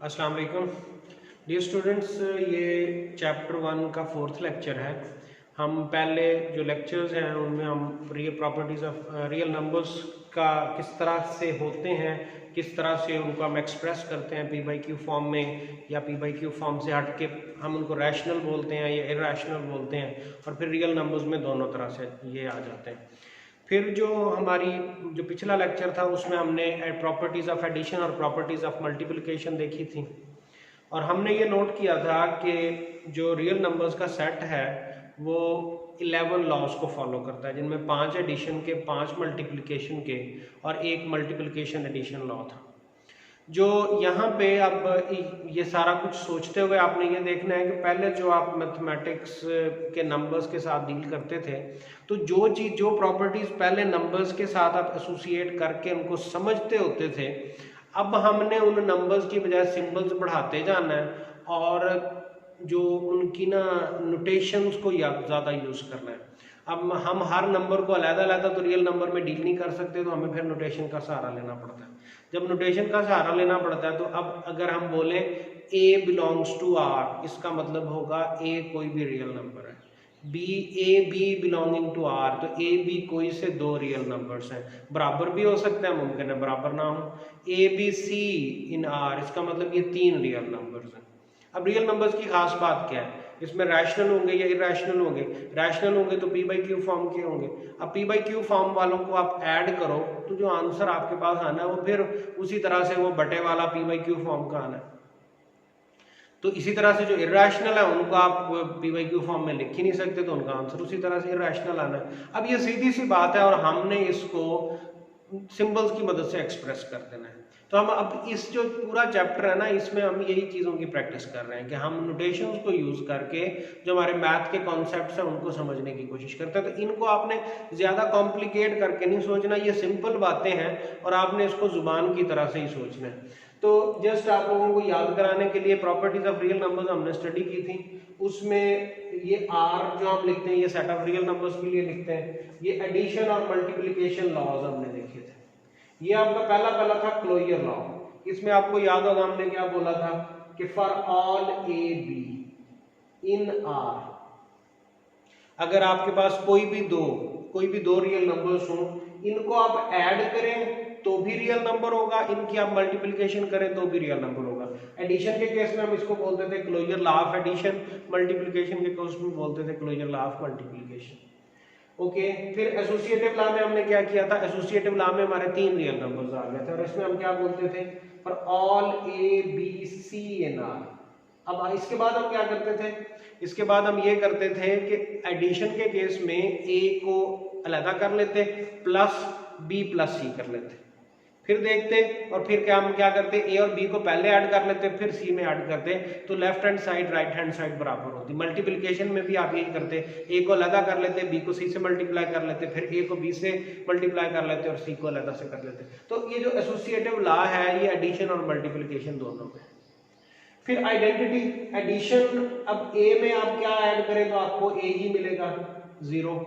अस्सलाम वालेकुम dear students, ये चैप्टर 1 का 4th लेक्चर है। हम पहले जो लेक्चर्स हैं उनमें हम real properties of real numbers का किस तरह से होते हैं, किस तरह से उनको हम एक्सप्रेस करते हैं पी बाई क्यू फॉर्म में, या पी बाई क्यू फॉर्म से हट के हम उनको रैशनल बोलते हैं या इरैशनल बोलते हैं, और फिर रियल नंबर्स में दोनों तरह से ये आ जाते हैं। फिर जो हमारी जो पिछला लेक्चर था उसमें हमने प्रॉपर्टीज़ ऑफ एडिशन और प्रॉपर्टीज़ ऑफ मल्टीप्लिकेशन देखी थी, और हमने ये नोट किया था कि जो रियल नंबर्स का सेट है वो 11 लॉज को फॉलो करता है, जिनमें 5 एडिशन के, 5 मल्टीप्लिकेशन के और 1 मल्टीप्लिकेशन एडिशन लॉ था। जो यहाँ पे अब ये सारा कुछ सोचते हुए आपने ये देखना है कि पहले जो आप मैथमेटिक्स के नंबर्स के साथ डील करते थे, तो जो प्रॉपर्टीज़ पहले नंबर्स के साथ आप एसोसिएट करके उनको समझते होते थे, अब हमने उन नंबर्स की बजाय सिंबल्स बढ़ाते जाना है और जो उनकी नोटेशंस को ज़्यादा यूज़ करना है। अब हम हर नंबर को अलग-अलग तो रियल नंबर में डील नहीं कर सकते, तो हमें फिर नोटेशन का सहारा लेना पड़ता है। जब नोटेशन का सहारा लेना पड़ता है तो अब अगर हम बोलें A बिलोंग्स टू R, इसका मतलब होगा A कोई भी रियल नंबर है। A B belonging to R, तो A B कोई से दो रियल नंबर्स हैं। बराबर भी हो सकता है, मुमकिन है बराबर ना हो। A B C in R, इसका मतलब ये 3 रियल नंबर्स हैं। अब रियल नंबर्स की खास बात क्या है, इसमें रैशनल होंगे या इरैशनल होंगे। रैशनल होंगे तो पी बाई क्यू फॉर्म के होंगे। अब पी बाई क्यू फॉर्म वालों को आप ऐड करो तो जो आंसर आपके पास आना है वो फिर उसी तरह से वो बटे वाला पी बाई क्यू फॉर्म का आना है। तो इसी तरह से जो इरैशनल है उनको आप पी बाई क्यू फॉर्म में लिख ही नहीं सकते, तो उनका आंसर उसी तरह से इरैशनल आना है। अब ये सीधी सी बात है और हमने इसको सिंबल्स की मदद से एक्सप्रेस कर देना है। तो हम अब इस जो पूरा चैप्टर है ना, इसमें हम यही चीज़ों की प्रैक्टिस कर रहे हैं कि हम नोटेशंस को यूज़ करके जो हमारे मैथ के कॉन्सेप्ट्स हैं उनको समझने की कोशिश करते हैं। तो इनको आपने ज़्यादा कॉम्प्लिकेट करके नहीं सोचना, ये सिंपल बातें हैं और आपने इसको ज़ुबान की तरह से ही सोचना है। तो जस्ट आप लोगों को याद कराने के लिए प्रॉपर्टीज ऑफ रियल नंबर्स हमने स्टडी की थी। उसमें ये R जो हम लिखते हैं ये सेट ऑफ रियल नंबर्स के लिए लिखते हैं। ये एडिशन और मल्टीप्लिकेशन लॉज हमने देखे थे। ये आपका पहला था क्लोजर लॉ। इसमें आपको याद होगा हमने क्या बोला था कि for all A B in R, अगर आपके पास कोई भी दो रियल नंबर्स हो, इनको आप ऐड करें तो भी रियल नंबर होगा, इनकी आप मल्टीप्लिकेशन करें तो भी रियल नंबर होगा। एडिशन के केस में हम इसको बोलते थे closure law of addition, multiplication के केस में बोलते थे closure law of multiplication. Okay, फिर एसोसिएटिव लॉ में हमने क्या किया था, एसोसिएटिव लॉ में हमारे 3 रियल नंबर्स आ गए थे और इसमें हम क्या बोलते थे, for all A B C in R। अब इसके बाद हम क्या करते थे, इसके बाद हम ये करते थे कि एडिशन के केस में A को अलग कर लेते प्लस B प्लस C कर लेते, फिर देखते और फिर हम क्या करते, A और B को पहले ऐड कर लेते फिर C में ऐड करते, तो left hand side right hand side बराबर होती। मल्टीप्लिकेशन में भी आप यही करते, A को अलग कर लेते, B को C से मल्टीप्लाई कर लेते, फिर A को B से मल्टीप्लाई कर लेते और C को अलग से कर लेते। तो ये जो एसोसिएटिव लॉ है ये एडिशन और मल्टीप्लिकेशन दोनों में। फिर आइडेंटिटी एडिशन, अब A में आप क्या ऐड करें तो आपको A ही मिलेगा 0,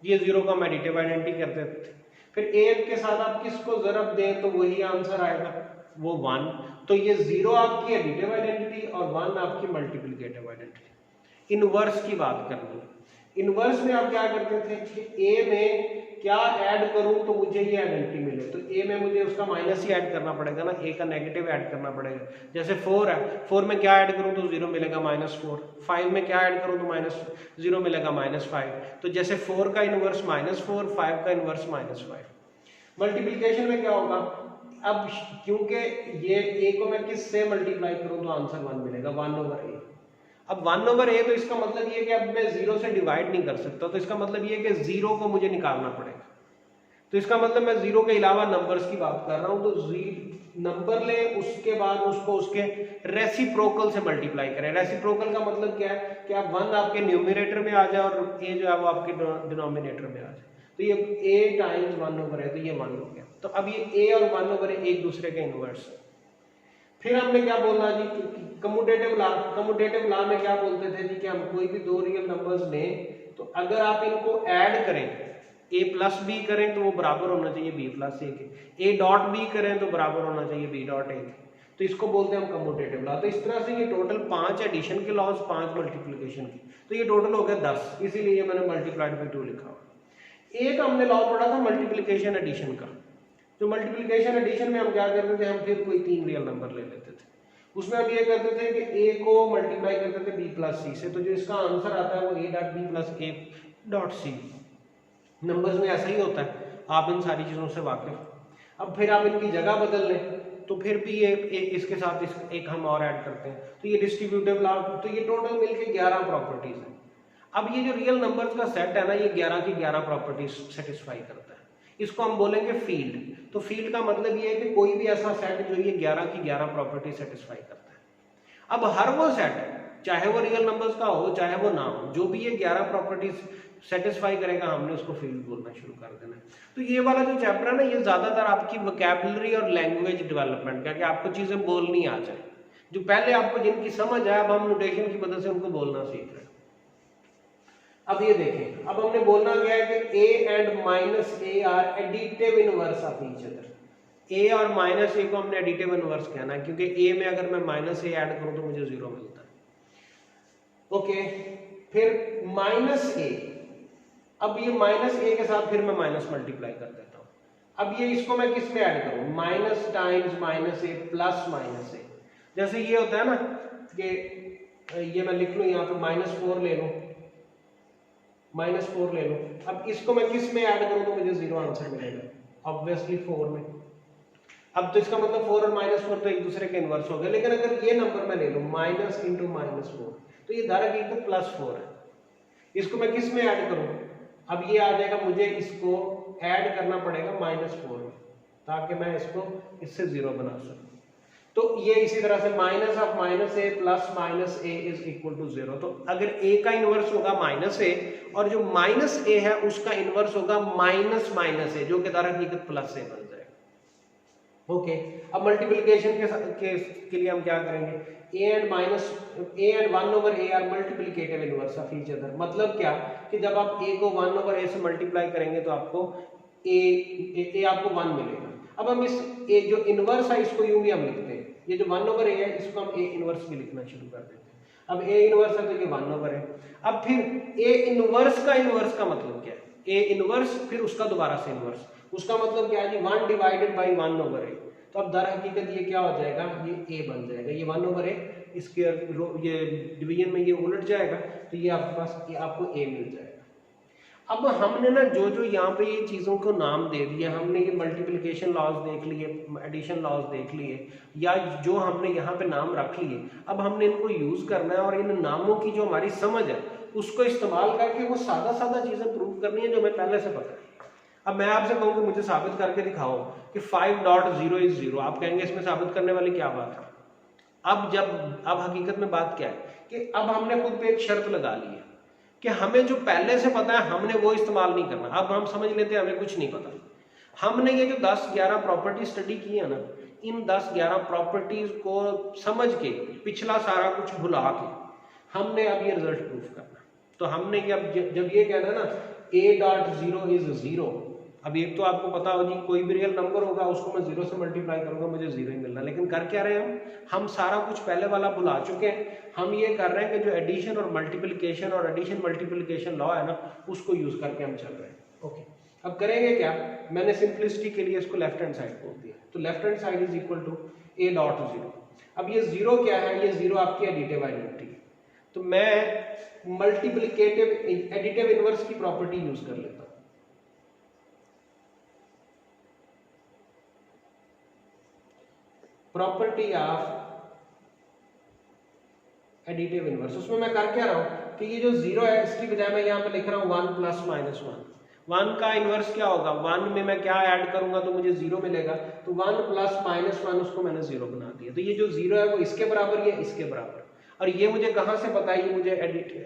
ये 0 को हम एडिटिव आइडेंटिटी करते थे। फिर A के साथ आप किसको ज़रब दें तो वही आंसर आएगा, वो 1। तो ये 0 आपकी एडिटिव आइडेंटिटी और 1 आपकी मल्टीप्लिकेटिव आइडेंटिटी। इनवर्स की बात करनी है, इनवर्स में आप क्या करते थे कि A में क्या ऐड करूं तो मुझे ये आइडेंटिटी मिले, तो A में मुझे उसका माइनस ही ऐड करना पड़ेगा ना, A का नेगेटिव ऐड करना पड़ेगा। जैसे 4 है, 4 में क्या ऐड करूं तो 0 मिलेगा -4, 5 में क्या ऐड करूं तो -0 मिलेगा -5। तो जैसे 4 का इनवर्स -4, 5 का इनवर्स -5। मल्टीप्लिकेशन में क्या होगा, अब क्योंकि ये A को मैं किस से मल्टीप्लाई करूं तो आंसर 1 मिलेगा, 1/A। अब 1/A तो इसका मतलब ये कि अब मैं 0 से डिवाइड नहीं कर सकता, तो इसका मतलब ये कि 0 को मुझे निकालना पड़ेगा। तो इसका मतलब मैं 0 के अलावा नंबर्स की बात कर रहा हूं, तो नंबर ले, उसके बाद उसको उसके रेसिप्रोकल से मल्टीप्लाई करें। रेसिप्रोकल का मतलब क्या है कि आप 1 आपके न्यूमरेटर में आ जाए और A जो है वो आपके डिनोमिनेटर में आ जाए, तो ये A टाइम्स 1/A, तो ये 1 हो गया। तो अब ये A और 1/A एक दूसरे के इनवर्स है। फिर हमने क्या बोलना जी, कम्यूटेटिव लॉ। कम्यूटेटिव लॉ में क्या बोलते थे जी कि हम कोई भी दो रियल नंबर्स लें तो अगर आप इनको ऐड करें, A प्लस B करें तो वो बराबर होना चाहिए B प्लस A के, A डॉट B करें तो बराबर होना चाहिए B डॉट A के। तो इसको बोलते हैं हम कम्यूटेटिव लॉ। तो इस तरह से ये टोटल 5 एडिशन के लॉज, 5 मल्टीप्लिकेशन की, तो ये टोटल हो गया 10, इसीलिए ये मैंने मल्टीप्लाइड बाई 2 लिखा हुआ। एक हमने लॉ पढ़ा था मल्टीप्लिकेशन एडिशन का। जो मल्टीप्लिकेशन एडिशन में हम क्या करते थे, हम फिर कोई 3 रियल नंबर ले लेते थे। उसमें हम ये करते थे कि a को मल्टीप्लाई करते थे b प्लस सी से, तो जो इसका आंसर आता है वो a dot B plus a dot C. Numbers में ऐसा ही होता है, आप इन सारी चीज़ों से वाकिफ। अब फिर आप इनकी जगह बदल लें तो फिर भी ये इसके साथ एक हम और ऐड करते हैं, तो ये डिस्ट्रीब्यूटिव लॉ। तो ये टोटल मिलके 11 प्रॉपर्टीज हैं। अब ये जो रियल नंबर्स का सेट है ना, ये 11 की 11 प्रॉपर्टीज सेटिस्फाई करता है। इसको हम बोलेंगे फील्ड। तो फील्ड का मतलब ये है कि कोई भी ऐसा सेट जो ये 11 की 11 प्रॉपर्टी सेटिस्फाई करता है। अब हर वो सेट, चाहे वो रियल नंबर्स का हो चाहे वो ना हो, जो भी ये 11 प्रॉपर्टीज सेटिस्फाई करेगा, हमने उसको फील्ड बोलना शुरू कर देना है। तो ये वाला जो चैप्टर है ना, ये ज्यादातर आपकी वोकैबुलरी और लैंग्वेज डेवलपमेंट का, कि आपको चीजें बोलनी आ जाए। जो पहले आपको जिनकी समझ आए, अब हम नोटेशन की मदद से उनको बोलना सीख रहे हैं। अब ये देखें, अब हमने बोलना क्या है कि a and minus A R additive inverse of each other. a और माइनस ए को हमने एडिटिव इनवर्स कहना है, क्योंकि a में अगर मैं माइनस ए ऐड करूं तो मुझे 0 मिलता है। ओके, फिर माइनस ए, अब ये माइनस ए के साथ फिर मैं माइनस मल्टीप्लाई कर देता हूं। अब ये इसको मैं किस में ऐड करूं, minus times minus A plus minus ए। जैसे ये होता है ना कि ये मैं लिख लूं यहां पे -4 ले लूं, -4 ले लूं। अब इसको मैं किस में ऐड करूं तो मुझे 0 आंसर मिलेगा, ऑब्वियसली 4 में। अब तो इसका मतलब 4 और -4 तो एक दूसरे के इनवर्स हो गए। लेकिन अगर ये नंबर मैं ले लूं माइनस इंटू -4, तो ये धारा की तो +4 है। इसको मैं किस में ऐड करूं, अब ये आ जाएगा, मुझे इसको ऐड करना पड़ेगा -4 में, ताकि मैं इसको इससे 0 बना सकूं। तो ये इसी तरह से minus of minus A plus minus A is equal to 0। तो अगर a का इनवर्स होगा माइनस ए, और जो माइनस ए है उसका इनवर्स होगा माइनस माइनस ए, जो कि दर हकीकत प्लस ए बन जाएगा। ओके, अब मल्टीप्लिकेशन के लिए हम क्या करेंगे, a and 1 over a are multiplicative inverse of each other. मतलब क्या कि जब आप a को 1 ओवर a से मल्टीप्लाई करेंगे तो आपको a आपको 1 मिलेगा। अब हम इस a जो इनवर्स है इसको यूं भी हम लिखते हैं, ये जो 1 ओवर a है इसको हम a इनवर्स भी लिखना शुरू कर देते हैं। अब a इनवर्स है तो ये 1 ओवर है। अब फिर a इनवर्स का इनवर्स का मतलब क्या है, a इनवर्स फिर उसका दोबारा से इनवर्स, उसका मतलब क्या है जी 1 डिवाइडेड बाई 1 ओवर a। तो अब दर हकीकत ये क्या हो जाएगा, ये a बन जाएगा। ये 1 ओवर a, इसके ये डिवीजन में ये उलट जाएगा, तो ये आपके पास ये आपको a मिल जाएगा। अब हमने ना जो यहाँ पे ये चीज़ों को नाम दे दिया, हमने ये मल्टीप्लिकेशन लॉज देख लिए, एडिशन लॉज देख लिए, या जो हमने यहाँ पे नाम रख लिए, अब हमने इनको यूज़ करना है और इन नामों की जो हमारी समझ है उसको इस्तेमाल करके वो सादा सादा चीज़ें प्रूव करनी है जो हमें पहले से पता है। अब मैं आपसे कहूँ कि मुझे साबित करके दिखाओ कि 5.0 इज 0, आप कहेंगे इसमें साबित करने वाली क्या बात है। अब हकीकत में बात क्या है कि अब हमने खुद पे एक शर्त लगा ली है कि हमें जो पहले से पता है हमने वो इस्तेमाल नहीं करना। अब हम समझ लेते हैं हमें कुछ नहीं पता, हमने ये जो 10-11 प्रॉपर्टी स्टडी की है ना, इन 10-11 प्रॉपर्टीज को समझ के पिछला सारा कुछ भुला के हमने अब ये रिजल्ट प्रूफ करना। तो हमने अब जब ये कहना है ना a.0 इज 0, अब एक तो आपको पता हो जी कोई भी रियल नंबर होगा उसको मैं 0 से मल्टीप्लाई करूंगा मुझे 0 ही मिलना। लेकिन कर क्या रहे हैं हम सारा कुछ पहले वाला भुला चुके हैं। हम ये कर रहे हैं कि जो एडिशन और मल्टीप्लिकेशन और एडिशन मल्टीप्लिकेशन लॉ है ना उसको यूज करके हम चल रहे हैं। ओके, अब करेंगे क्या, मैंने सिंपलिसिटी के लिए इसको लेफ्ट हैंड साइड बोल दिया, तो left hand side is equal to a.0। अब ये 0 क्या है, ये 0 आपकी एडिटिव आइडेंटिटी है। तो मैं मल्टीप्लिकेटिव एडिटिव इनवर्स की प्रॉपर्टी यूज कर लेता हूं। प्रॉपर्टी ऑफ एडिटिव इनवर्स, उसमें मैं कर क्या रहा हूं कि ये जो 0 है इसकी बजाय मैं यहां पे लिख रहा हूं 1 प्लस -1। 1 का इनवर्स क्या होगा, 1 में मैं क्या ऐड करूंगा तो मुझे 0 मिलेगा, तो 1 प्लस -1 उसको मैंने 0 बना दिया। तो ये जो 0 है वो इसके बराबर, ये इसके बराबर। और ये मुझे कहां से पता है, ये मुझे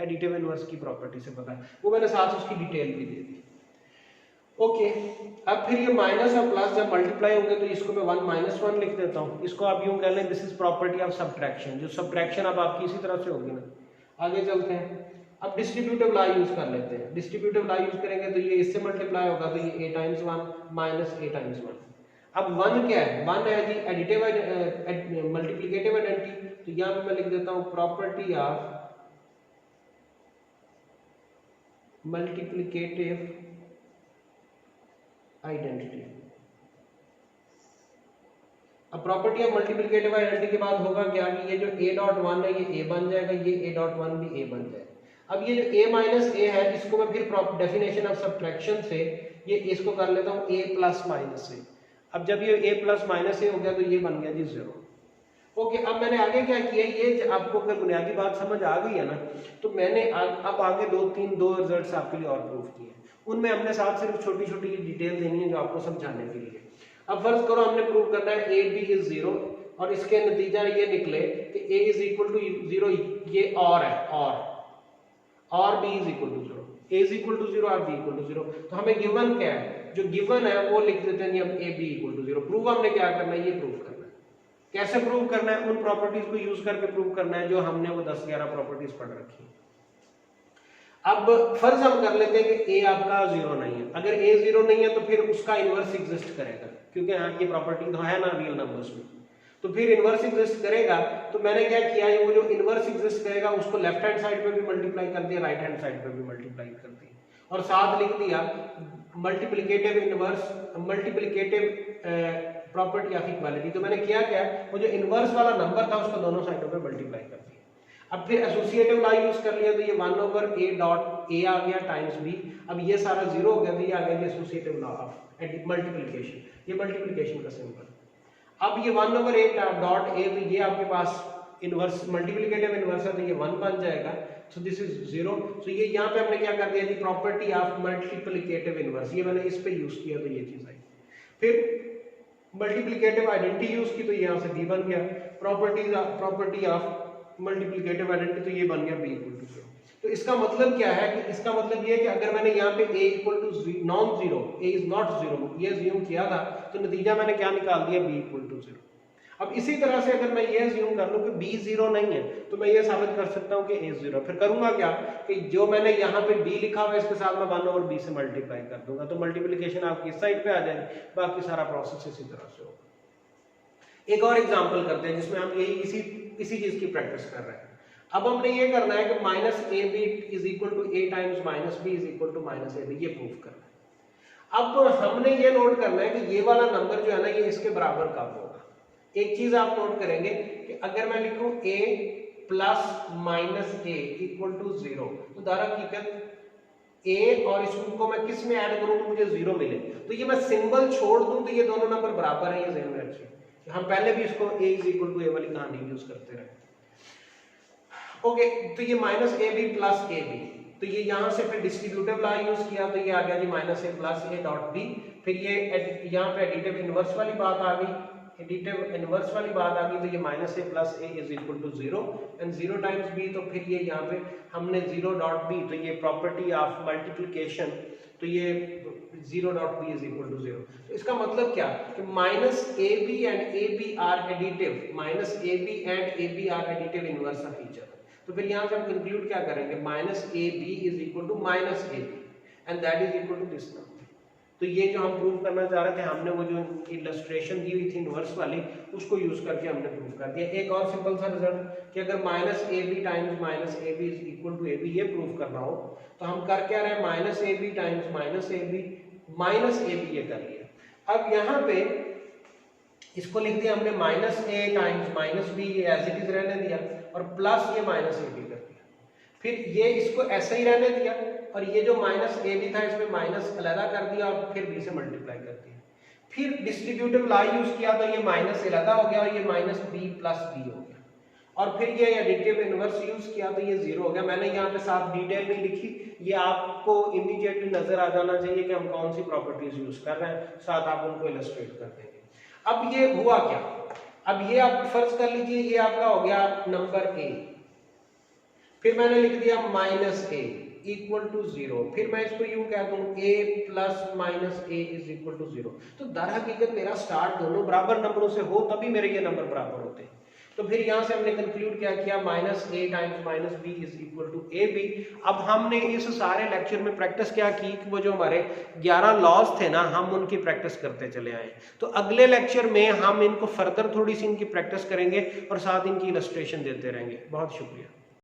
एडिटिव इनवर्स की प्रॉपर्टी से पता है, वो मैंने साथ उसकी डिटेल भी दे दी। ओके, अब फिर ये माइनस और प्लस जब मल्टीप्लाई होंगे तो इसको मैं 1 - 1 लिख देता हूँ। इसको आप यूं कह लें this is property of subtraction. जो सब्ट्रैक्शन अब आपकी इसी तरह से होगी ना। आगे चलते हैं, अब डिस्ट्रीब्यूटिव लॉ यूज कर लेते हैं। डिस्ट्रीब्यूटिव लॉ यूज करेंगे तो ये इससे मल्टीप्लाई होगा तो ये a times 1 minus a times 1। अब वन क्या है, वन है जी एडिटिव मल्टीप्लिकेटिव आइडेंटिटी, तो यहाँ पे मैं लिख देता हूँ प्रॉपर्टी ऑफ मल्टीप्लिकेटिव आइडेंटिटी। अब प्रॉपर्टी ऑफ मल्टीप्लिकेटिव आइडेंटिटी के बाद होगा क्या कि ये जो a डॉट वन है ये a बन जाएगा, ये a डॉट वन भी a बन जाएगा। अब ये जो a माइनस a है इसको मैं फिर डेफिनेशन ऑफ सब्ट्रैक्शन से ये इसको कर लेता हूँ a प्लस माइनस a। अब जब ये a प्लस माइनस a हो गया तो ये बन गया जी 0। ओके, अब मैंने आगे क्या किया, ये आपको अगर बुनियादी बात समझ आ गई है ना, तो मैंने अब आगे दो रिजल्ट्स आपके लिए और प्रूफ किए। उनमें हमने साथ सिर्फ छोटी छोटी डिटेल देनी है जो आपको समझाने के लिए। अब फर्ज करो हमने प्रूव करना है a b इज 0 और इसके नतीजा ये निकले कि a इज इक्वल टू 0, ये और है और b is equal to 0, a is equal to 0 और b इक्वल टू 0। तो हमें गिवन क्या है, जो गिवन है वो लिख देते हैं हम a b equal to 0। Prove हमने क्या करना है, ये प्रूव करना है। कैसे प्रूव करना है, उन प्रॉपर्टीज को यूज करके प्रूव करना है जो हमने वो 10-11 प्रॉपर्टीज पढ़ रखी है। अब फर्ज हम कर लेते हैं कि a आपका 0 नहीं है। अगर a 0 नहीं है तो फिर उसका इनवर्स एग्जिस्ट करेगा, क्योंकि यहाँ की प्रॉपर्टी तो है ना रियल नंबर्स में, तो फिर इनवर्स एग्जिस्ट करेगा। तो मैंने क्या किया, वो जो इनवर्स एग्जिस्ट करेगा उसको लेफ्ट हैंड साइड पे भी मल्टीप्लाई कर दिया, राइट हैंड साइड पे भी मल्टीप्लाई कर दिया और साथ लिख दिया multiplicative inverse multiplicative property of equality. तो मैंने क्या किया, वो जो इनवर्स वाला नंबर था उसको दोनों साइडों पे मल्टीप्लाई कर दिया। अब फिर एसोसिएटिव लॉ यूज कर लिया, तो ये 1 ओवर a डॉट a आ गया टाइम्स b। अब ये सारा 0 हो गया तो ये आ गया एसोसिएटिव लॉ ऑफ मल्टीप्लिकेशन, ये मल्टीप्लिकेशन का सिंबल। अब ये 1 ओवर a डॉट a, तो ये आपके पास इनवर्स मल्टीप्लिकेटिव इनवर्स है तो ये 1 बन जाएगा, सो दिस इज 0। सो ये यहाँ पे हमने क्या कर दिया जी, प्रॉपर्टी ऑफ मल्टीप्लिकेटिव इनवर्स, ये मैंने इस पे यूज किया तो ये चीज आई। फिर मल्टीप्लिकेटिव आइडेंटिटी यूज की तो यहाँ से b बन गया, प्रॉपर्टी ऑफ मल्टीप्लिकेटिव आइडेंटिटी तो ये बन गया b इक्वल टू 0। तो इसका मतलब क्या है कि इसका मतलब ये है कि अगर मैंने यहाँ पे a equal to non zero, a is not 0 ये अज्यूम किया था तो नतीजा मैंने क्या निकाल दिया, b इक्वल टू 0। अब इसी तरह से अगर मैं ये अज्यूम कर लूं कि b 0 नहीं है तो मैं ये साबित कर सकता हूं कि a 0। फिर करूंगा क्या कि जो मैंने यहाँ पे b लिखा हुआ है इसके साथ मैं 1 ओवर b से मल्टीप्लाई कर दूंगा, तो मल्टीप्लिकेशन आपकी इस साइड पे आ जाएगी, बाकी सारा प्रोसेस इसी तरह से होगा। एक और एग्जांपल करते हैं जिसमें हम यही इसी चीज की प्रैक्टिस कर रहे हैं। अब हमने ये करना है कि minus A B is equal to A times minus B is equal to minus A B, ये प्रूव करना है। अब हमने ये नोट करना है कि ये वाला नंबर जो है ना ये इसके बराबर कब होगा। एक चीज आप नोट करेंगे कि अगर मैं लिखूं a plus minus a equal to 0, तो दर हकीकत a और इसको मैं किस में ऐड करूं तो मुझे 0 मिले, तो ये मैं सिंबल छोड़ दूं तो ये दोनों नंबर बराबर है, ये ध्यान में रखिए। हम पहले भी इसको a is equal to a वाली कहानी यूज करते रहे। ओके, तो ये minus A B plus A B, तो ये यहाँ से फिर डिस्ट्रीब्यूटिव लॉ यूज किया तो ये आ गया G minus A plus A dot B. फिर ये यहाँ पे एडिटिव इनवर्स वाली बात आ गई, एडिटिव इनवर्स वाली बात आ गई, तो ये minus A plus A is equal to 0 and 0 times B, तो फिर ये यहाँ पे हमने 0 डॉट बी, तो ये प्रॉपर्टी ऑफ मल्टीप्लिकेशन, तो ये 0 dot B is equal to 0। तो इसका मतलब क्या कि minus A B and A B are additive, minus A B and A B are additive inverse of each other. तो फिर यहाँ से हम कंक्लूड क्या करेंगे, minus A B is equal to minus A B and that is equal to this number. तो ये जो हम प्रूव करना चाह रहे थे, हमने वो जो इलस्ट्रेशन दी हुई थी इनवर्स वाली उसको यूज करके हमने प्रूव कर दिया। एक और सिंपल सा रिजल्ट कि अगर minus A B times minus A B is equal to A B, ये प्रूव करना हो तो हम कर क्या रहे हैं, minus A B times minus A B minus A B, ये कर लिया। अब यहाँ पे इसको लिख दिया हमने माइनस ए टाइम्स माइनस बी, ये एज इट इज रहने दिया, और प्लस ये माइनस ए बी कर दिया। फिर ये इसको ऐसे ही रहने दिया और ये जो माइनस ए बी था इसमें माइनस अलग कर दिया और फिर बी से मल्टीप्लाई कर दिया। फिर डिस्ट्रीब्यूटिव लॉ यूज किया तो ये माइनस अलग हो गया और ये माइनस बी प्लस बी हो गया, और फिर ये एडिटिव इनवर्स यूज किया तो ये 0 हो गया। मैंने यहाँ पे साथ डिटेल नहीं लिखी, ये आपको इमीडिएटली नजर आ जाना चाहिए कि हम कौन सी प्रॉपर्टीज यूज कर रहे हैं, साथ आप उनको इलस्ट्रेट कर देंगे। अब ये हुआ क्या, अब ये आप फर्ज कर लीजिए ये आपका हो गया नंबर a, फिर मैंने लिख दिया माइनस a इक्वल टू 0, फिर मैं इसको यूं कह दूं a plus minus a is equal to 0। तो दर हकीकत मेरा स्टार्ट दोनों बराबर नंबरों से हो तभी मेरे ये नंबर बराबर होते हैं। तो फिर यहाँ से हमने कंक्लूड क्या किया, -a times -b is equal to ab। अब हमने इस सारे लेक्चर में प्रैक्टिस क्या की कि वो जो हमारे 11 लॉज थे ना, हम उनकी प्रैक्टिस करते चले आए। तो अगले लेक्चर में हम इनको फर्दर थोड़ी सी इनकी प्रैक्टिस करेंगे और साथ इनकी इलस्ट्रेशन देते रहेंगे। बहुत शुक्रिया।